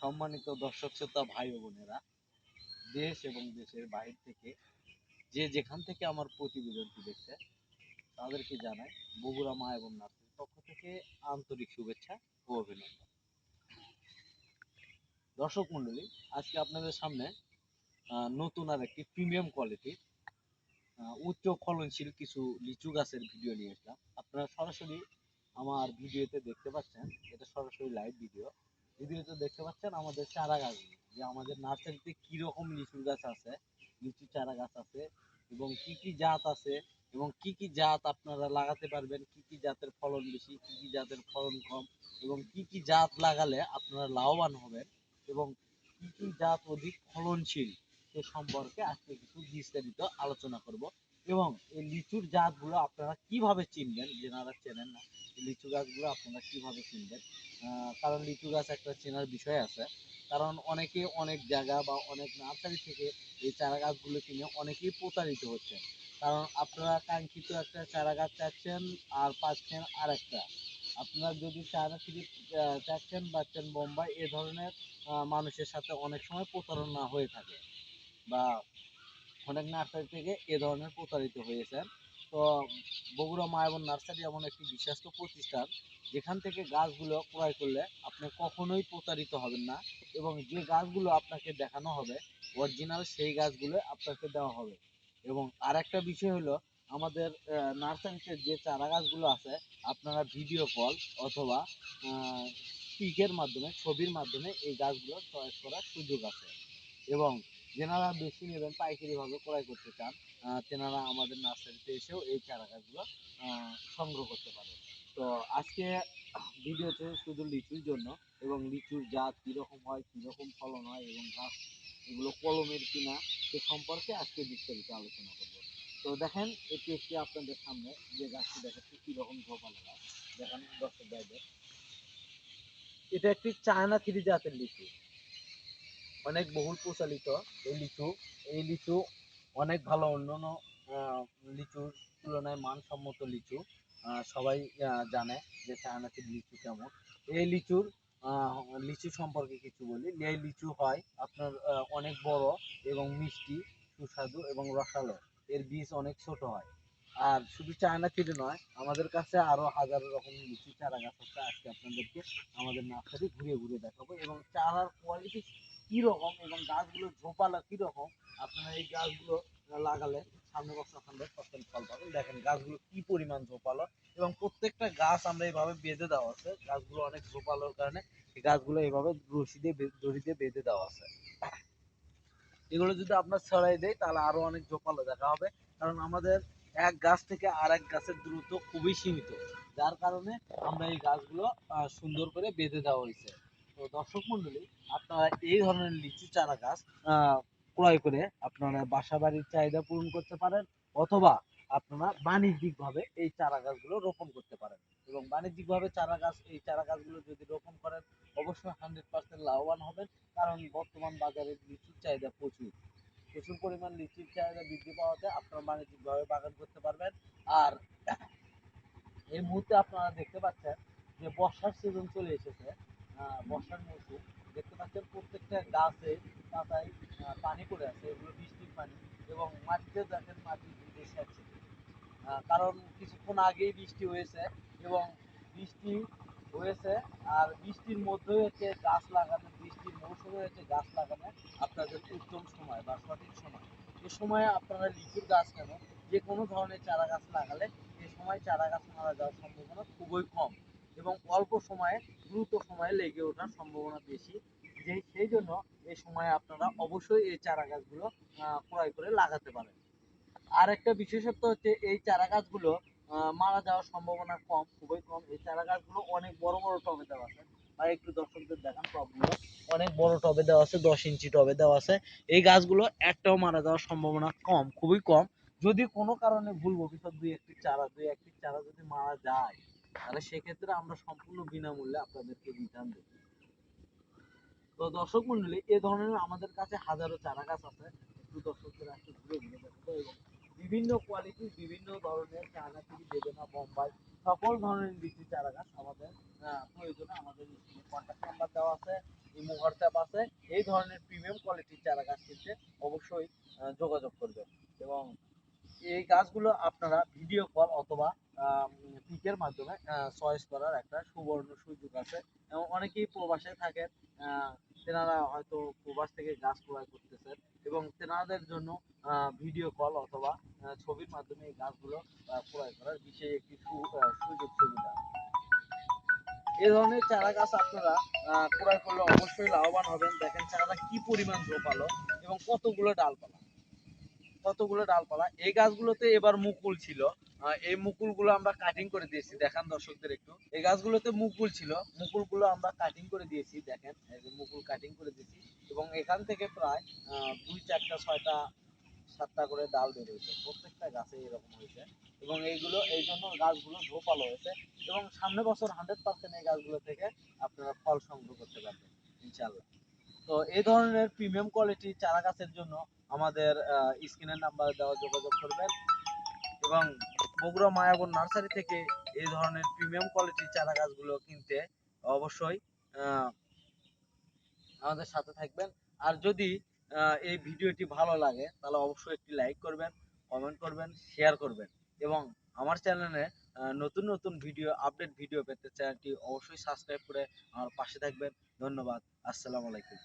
সম্মানিত দর্শক শ্রোতা ভাই ও বোনেরা, দেশ এবং দেশের বাইরে থেকে যে যেখান থেকে আমার প্রতিবেদনটি দেখছে তাদেরকে জানাই বগুড়া মা এবং নার্সের পক্ষ থেকে আন্তরিক শুভেচ্ছা ও অভিনন্দন। দর্শক মন্ডলী, আজকে আপনাদের সামনে নতুন আর একটি প্রিমিয়াম কোয়ালিটির উচ্চ ফলনশীল কিছু লিচু গাছের ভিডিও নিয়ে আসলাম। আপনারা সরাসরি আমার ভিডিওতে দেখতে পাচ্ছেন, এটা সরাসরি লাইভ ভিডিওতে দেখতে পাচ্ছেন আমাদের চারা গাছ, যে আমাদের নার্সারিতে কি রকম লিচু গাছ আছে, লিচু চারা গাছ আছে এবং কি কি জাত আছে এবং কি কি জাত আপনারা লাগাতে পারবেন, কি কি জাতের ফলন বেশি, কি কি জাতের ফলন কম এবং কি কি জাত লাগালে আপনারা লাভবান হবেন এবং কি কি জাত অধিক ফলনশীল সে সম্পর্কে আজকে কিছু বিস্তারিত আলোচনা করব। এবং এই লিচুর জাতগুলো আপনারা কিভাবে চিনবেন, যেনারা চেনেন না লিচু গাছগুলো আপনারা কিভাবে চিনবেন, কারণ লিচু গাছ একটা চেনার বিষয় আছে। কারণ অনেকে অনেক জায়গা বা অনেক নার্সারি থেকে এই চারা গাছগুলো কিনে অনেকেই প্রতারিত হচ্ছেন। কারণ আপনারা কাঙ্ক্ষিত একটা চারা গাছ চাচ্ছেন আর পাচ্ছেন আর একটা। আপনারা যদি চারা থেকে চাচ্ছেন পাচ্ছেন বোম্বাই, এ ধরনের মানুষের সাথে অনেক সময় প্রতারণা হয়ে থাকে বা অনেক নার্সারি থেকে এ ধরনের প্রতারিত হয়েছেন। তো বগুড়া মা এবং নার্সারি এমন একটি বিশ্বস্ত প্রতিষ্ঠান, যেখান থেকে গাছগুলো ক্রয় করলে আপনি কখনোই প্রতারিত হবেন না এবং যে গাছগুলো আপনাকে দেখানো হবে অরিজিনাল সেই গাছগুলো আপনাকে দেওয়া হবে। এবং আর একটা বিষয় হলো, আমাদের নার্সারিতে যে চারা গাছগুলো আছে আপনারা ভিডিও কল অথবা পিকের মাধ্যমে, ছবির মাধ্যমে এই গাছগুলো চয়েস করার সুযোগ আছে। এবং যেনারা বেশি নেবেন, পাইকারিভাবে ক্রয় করতে চান, তেনারা আমাদের নার্সারিতে এসেও এই চারা গাছগুলো সংগ্রহ করতে পারে। তো আজকে ভিডিওতে শুধু লিচুর জন্য এবং লিচুর জাত কীরকম হয়, কীরকম ফলন হয় এবং গাছ এগুলো কলমের কিনা সে সম্পর্কে আজকে বিস্তারিত আলোচনা করব। তো দেখেন, এটি একটি আপনাদের সামনে যে গাছটি দেখাচ্ছি কীরকম ঝোপালো গাছ, দেখেন দর্শক ভাইদের, এটা একটি চায়না থ্রি জাতের লিচু, অনেক বহুল প্রচলিত এই লিচু অনেক ভালো, অন্যান্য লিচুর তুলনায় মানসম্মত লিচু। সবাই জানে যে চায়নাতে লিচু কেমন। এই লিচু সম্পর্কে কিছু বলি। এই লিচু হয় আপনার অনেক বড় এবং মিষ্টি, সুস্বাদু এবং রসালো। এর বীজ অনেক ছোট হয়। আর শুধু চায়না থ্রি নয়, আমাদের কাছে আরো হাজারো রকম লিচু চারা গাছ আছে। আজকে আপনাদেরকে আমাদের নার্সারি ঘুরে ঘুরে দেখাবো এবং চারার কোয়ালিটি কি রকম এবং গাছগুলো ঝোপালো কি রকম, আপনারা এই গাছগুলো লাগালে সামনে বছর 100% ফল পাবেন। দেখেন গাছগুলো কি পরিমাণ ঝোপালো এবং প্রত্যেকটা গাছ আমরা এইভাবে বেঁধে দেওয়া আছে। গাছগুলো অনেক ঝোপালোর কারণে এই গাছগুলো এইভাবে রশি দিয়ে দড়ি দিয়ে বেঁধে দেওয়া আছে। এগুলো যদি আপনার ছড়াই দেয় তাহলে আরো অনেক ঝোপালো দেখা হবে। কারণ আমাদের এক গাছ থেকে আর এক গাছের দূরত্ব খুবই সীমিত, যার কারণে আমরা এই গাছগুলো সুন্দর করে বেঁধে দেওয়া হয়েছে। তো দর্শক মন্ডলী, আপনারা এই ধরনের লিচু চারা গাছ ক্রয় করে আপনারা বাসা বাড়ির চাহিদা পূরণ করতে পারেন, অথবা আপনারা বাণিজ্যিকভাবে এই চারা গাছগুলো রোপণ করতে পারেন। এবং বাণিজ্যিকভাবে এই চারা গাছগুলো যদি রোপণ করেন অবশ্যই 100% লাভবান হবেন। কারণ বর্তমান বাজারে লিচুর চাহিদা প্রচুর, প্রচুর পরিমাণ লিচুর চাহিদা বৃদ্ধি পাওয়াতে আপনারা বাণিজ্যিকভাবে বাগান করতে পারবেন। আর এই মুহূর্তে আপনারা দেখতে পাচ্ছেন যে বর্ষার সিজন চলে এসেছে, বর্ষার মৌসুম। দেখতে পাচ্ছেন প্রত্যেকটা গাছে পাতায় পানি পড়ে আছে, এগুলো বৃষ্টির পানি। এবং মাটিতে দেখেন মাটি ভিজে সেচছে, কারণ কিছুক্ষণ আগেই বৃষ্টি হয়েছে এবং বৃষ্টি হয়েছে। আর বৃষ্টির মধ্যেই হচ্ছে গাছ লাগানো, বৃষ্টির মৌসুমে হচ্ছে গাছ লাগানো আপনাদের উত্তম সময় বা সঠিক সময়। এ সময়ে আপনারা লিচুর গাছ কেন, যে কোনো ধরনের চারা গাছ লাগালে এ সময় চারা গাছ মারা যাওয়ার সম্ভাবনা খুবই কম এবং অল্প সময়ে দ্রুত সময়ে লেগে ওঠার সম্ভাবনা বেশি। সেই জন্য এই সময় আপনারা অবশ্যই এই চারা গাছগুলো ক্রয় করে লাগাতে পারেন। আর একটা বিশেষত্ব হচ্ছে এই চারা গাছগুলো মারা যাওয়ার সম্ভাবনা কম, খুবই কম। এই চারা গাছগুলো অনেক বড় বড় টবে দেওয়া আছে, বা একটু দর্শকদের দেখান, টবগুলো অনেক বড় টবে দেওয়া আছে, 10 ইঞ্চি টবে দেওয়া আছে। এই গাছগুলো একটাও মারা যাওয়ার সম্ভাবনা কম, খুবই কম। যদি কোনো কারণে ভুল ভবিষ্যৎ দুই একটি চারা যদি মারা যায়, তাহলে সেক্ষেত্রে আমরা সম্পূর্ণ বিনামূল্যে আপনাদেরকে রিটার্ন দেব। তো দর্শক মন্ডলী, এ ধরনের আমাদের কাছে হাজারো চারা গাছ আছে। একটু দর্শকদের একটু ঘুরে ঘুরে দেখাবো এবং বিভিন্ন কোয়ালিটির বিভিন্ন ধরনের চায়না থেকে বেদেনা, বোম্বাই, সকল ধরনের লিচু চারা গাছ আমাদের প্রয়োজনে আমাদের কন্ট্যাক্ট নাম্বার দেওয়া আছে। ইমো হোয়াটসঅ্যাপ আছে। এই ধরনের প্রিমিয়াম কোয়ালিটির চারা গাছ কিনতে অবশ্যই যোগাযোগ করবেন। এবং এই গাছগুলো আপনারা ভিডিও কল অথবা পিকের মাধ্যমে চয়েস করার একটা সুবর্ণ সুযোগ আছে। এবং অনেকেই প্রবাসে থাকেন, তেনারা হয়তো প্রবাস থেকে গাছ ক্রয় করতেছেন এবং তেনাদের জন্য ভিডিও কল অথবা ছবির মাধ্যমে এই গাছগুলো ক্রয় করার বিশেষ একটি সুযোগ সুবিধা। এই ধরনের চারা গাছ আপনারা ক্রয় করলে অবশ্যই লাভবান হবেন। দেখেন চারাটা কি পরিমাণ ঝোপালো এবং কতগুলো ডালপালা। এই গাছগুলোতে এবার মুকুল ছিল। এই মুকুলগুলো আমরা কাটিং করে দিয়েছি, দেখান দর্শকদের একটু। এই গাছগুলোতে মুকুল ছিল, মুকুলগুলো আমরা কাটিং করে দিয়েছি, দেখেন এই যে মুকুল কাটিং করে দিয়েছি। এবং এখান থেকে প্রায় 2, 4, 6, 7টা করে ডাল বের হয়েছে, প্রত্যেকটা গাছে এরকম হয়েছে। এবং এই জন্য গাছগুলো ঝোপালো হয়েছে। এবং সামনের বছর 100% এই গাছগুলো থেকে আপনারা ফল সংগ্রহ করতে পারবেন ইনশাল্লাহ। তো এই ধরনের প্রিমিয়াম কোয়ালিটির চারা গাছের জন্য আমাদের স্ক্রিনের নাম্বার দেওয়া যোগাযোগ করবেন। এবং বগুড়া মায়াবন নার্সারি থেকে এই ধরনের প্রিমিয়াম কোয়ালিটির চারা গাছগুলো কিনতে অবশ্যই আমাদের সাথে থাকবেন। আর যদি এই ভিডিওটি ভালো লাগে তাহলে অবশ্যই একটি লাইক করবেন, কমেন্ট করবেন, শেয়ার করবেন। এবং আমার চ্যানেলে নতুন নতুন আপডেট ভিডিও পেতে চ্যানেলটি অবশ্যই সাবস্ক্রাইব করে আমার পাশে থাকবেন। ধন্যবাদ। আসসালামু আলাইকুম।